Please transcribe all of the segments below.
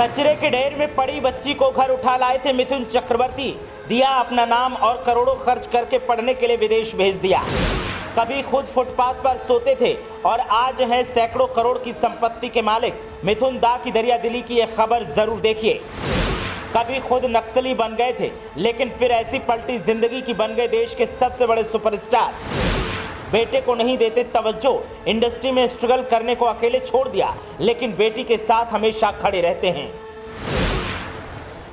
कचरे के ढेर में पड़ी बच्ची को घर उठा लाए थे मिथुन चक्रवर्ती। दिया अपना नाम और करोड़ों खर्च करके पढ़ने के लिए विदेश भेज दिया। कभी खुद फुटपाथ पर सोते थे और आज हैं सैकड़ों करोड़ की संपत्ति के मालिक। मिथुन दा की दरियादिली की यह खबर जरूर देखिए। कभी खुद नक्सली बन गए थे, लेकिन फिर ऐसी पलटी जिंदगी की बन गए देश के सबसे बड़े सुपरस्टार। बेटे को नहीं देते तवज्जो, इंडस्ट्री में स्ट्रगल करने को अकेले छोड़ दिया, लेकिन बेटी के साथ हमेशा खड़े रहते हैं।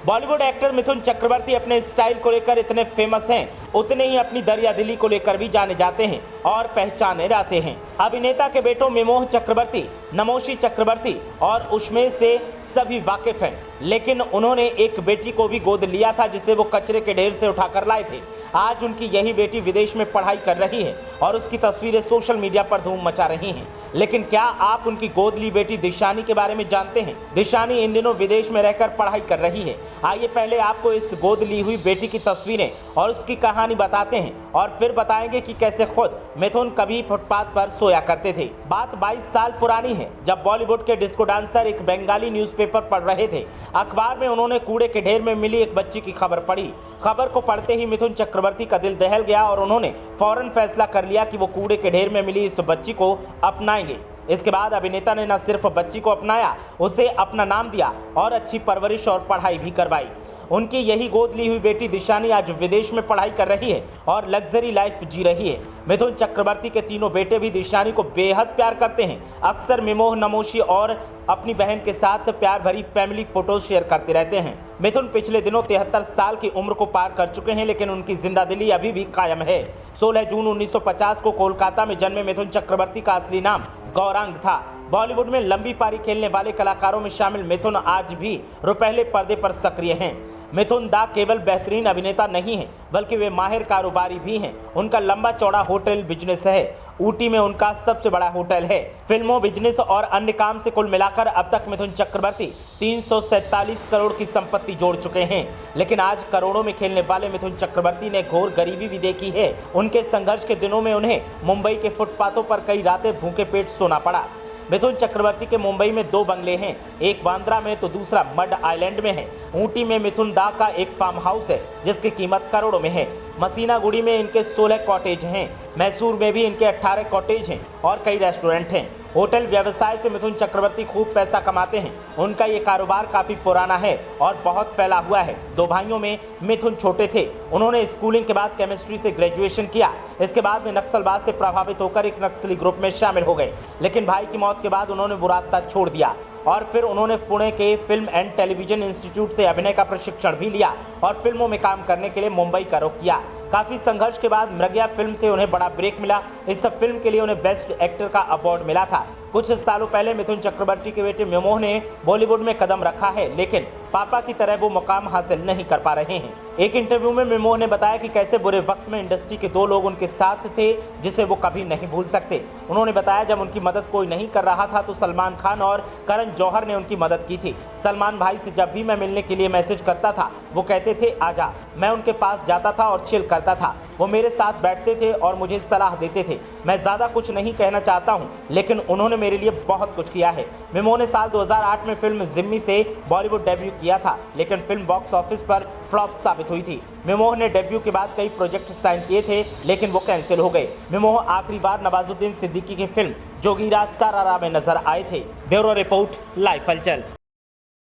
बॉलीवुड एक्टर मिथुन चक्रवर्ती अपने स्टाइल को लेकर इतने फेमस हैं, उतने ही अपनी दरियादिली को लेकर भी जाने जाते हैं और पहचाने जाते हैं। अभिनेता के बेटों मिमोह चक्रवर्ती, नमोशी चक्रवर्ती और उष्मे से सभी वाकिफ हैं, लेकिन उन्होंने एक बेटी को भी गोद लिया था जिसे वो कचरे के ढेर से उठाकर लाए थे। आज उनकी यही बेटी विदेश में पढ़ाई कर रही है और उसकी तस्वीरें सोशल मीडिया पर धूम मचा रही हैं। लेकिन क्या आप उनकी गोद ली बेटी दिशानी के बारे में जानते हैं? दिशानी इन दिनों विदेश में रहकर पढ़ाई कर रही है। आइए पहले आपको इस गोद ली हुई बेटी की तस्वीरें और उसकी कहानी बताते हैं और फिर बताएंगे कि कैसे खुद मिथुन कभी फुटपाथ पर सोया करते थे। बात 22 साल पुरानी है, जब बॉलीवुड के डिस्को डांसर एक बंगाली न्यूज़पेपर पढ़ रहे थे। अखबार में उन्होंने कूड़े के ढेर में मिली एक बच्ची की खबर पढ़ी। खबर को पढ़ते ही मिथुन चक्रवर्ती का दिल दहल गया और उन्होंने फौरन फैसला कर लिया कि वो कूड़े के ढेर में मिली इस बच्ची को अपनाएंगे। इसके बाद अभिनेता ने न सिर्फ बच्ची को अपनाया, उसे अपना नाम दिया और अच्छी परवरिश और पढ़ाई भी करवाई। उनकी यही गोद ली हुई बेटी दिशानी आज विदेश में पढ़ाई कर रही है और लग्जरी लाइफ जी रही है। मिथुन चक्रवर्ती के तीनों बेटे भी दिशानी को बेहद प्यार करते हैं। अक्सर मिमोह, नमोशी और अपनी बहन के साथ प्यार भरी फैमिली फोटोज शेयर करते रहते हैं। मिथुन पिछले दिनों 73 साल की उम्र को पार कर चुके हैं, लेकिन उनकी जिंदादिली अभी भी कायम है। 16 जून 1950 को कोलकाता में जन्मे मिथुन चक्रवर्ती का असली नाम गौरांग था। बॉलीवुड में लंबी पारी खेलने वाले कलाकारों में शामिल मिथुन आज भी रुपहले पर्दे पर सक्रिय हैं। मिथुन दा केवल बेहतरीन अभिनेता नहीं हैं, बल्कि वे माहिर कारोबारी भी हैं। उनका लंबा चौड़ा होटल बिजनेस है। ऊटी में उनका सबसे बड़ा होटल है। फिल्मों, बिजनेस और अन्य काम से कुल मिलाकर अब तक मिथुन चक्रवर्ती 347 करोड़ की संपत्ति जोड़ चुके हैं। लेकिन आज करोड़ों में खेलने वाले मिथुन चक्रवर्ती ने घोर गरीबी भी देखी है। उनके संघर्ष के दिनों में उन्हें मुंबई के फुटपाथों पर कई रातें भूखे पेट सोना पड़ा। मिथुन चक्रवर्ती के मुंबई में 2 बंगले हैं, एक बांद्रा में तो दूसरा मड आइलैंड में है। ऊटी में मिथुन दा का एक फार्म हाउस है जिसकी कीमत करोड़ों में है। मसीनागुड़ी में इनके 16 कॉटेज हैं। मैसूर में भी इनके 18 कॉटेज हैं और कई रेस्टोरेंट हैं। होटल व्यवसाय से मिथुन चक्रवर्ती खूब पैसा कमाते हैं। उनका ये कारोबार काफ़ी पुराना है और बहुत फैला हुआ है। 2 भाइयों में मिथुन छोटे थे। उन्होंने स्कूलिंग के बाद केमिस्ट्री से ग्रेजुएशन किया। इसके बाद में नक्सलवाद से प्रभावित होकर एक नक्सली ग्रुप में शामिल हो गए, लेकिन भाई की मौत के बाद उन्होंने वो रास्ता छोड़ दिया और फिर उन्होंने पुणे के फिल्म एंड टेलीविजन इंस्टीट्यूट से अभिनय का प्रशिक्षण भी लिया और फिल्मों में काम करने के लिए मुंबई का रुख किया। काफ़ी संघर्ष के बाद मृगया फिल्म से उन्हें बड़ा ब्रेक मिला। इस फिल्म के लिए उन्हें बेस्ट एक्टर का अवार्ड मिला था। कुछ सालों पहले मिथुन चक्रवर्ती के बेटे मिमोह ने बॉलीवुड में कदम रखा है, लेकिन पापा की तरह वो मुकाम हासिल नहीं कर पा रहे हैं। एक इंटरव्यू में मिमोह ने बताया कि कैसे बुरे वक्त में इंडस्ट्री के 2 लोग उनके साथ थे जिसे वो कभी नहीं भूल सकते। उन्होंने बताया, जब उनकी मदद कोई नहीं कर रहा था तो सलमान खान और करण जौहर ने उनकी मदद की थी। सलमान भाई से जब भी मैं मिलने के लिए मैसेज करता था, वो कहते थे आजा। मैं उनके पास जाता था और चिल करता था। वो मेरे साथ बैठते थे और मुझे सलाह देते थे। मैं ज़्यादा कुछ नहीं कहना चाहता हूँ, लेकिन उन्होंने मेरे लिए बहुत कुछ किया है। मिमोह ने साल 2008 में फिल्म जिम्मी से बॉलीवुड डेब्यू किया था, लेकिन फिल्म बॉक्स ऑफिस पर फ्लॉप साबित हुई थी। मिमोह ने डेब्यू के बाद कई प्रोजेक्ट साइन किए थे, लेकिन वो कैंसिल हो गए। मिमोह आखिरी बार नवाजुद्दीन सिद्दीकी की फिल्म जोगीरा सारारा में नजर आए थे। ब्यूरो रिपोर्ट, लाइव हलचल।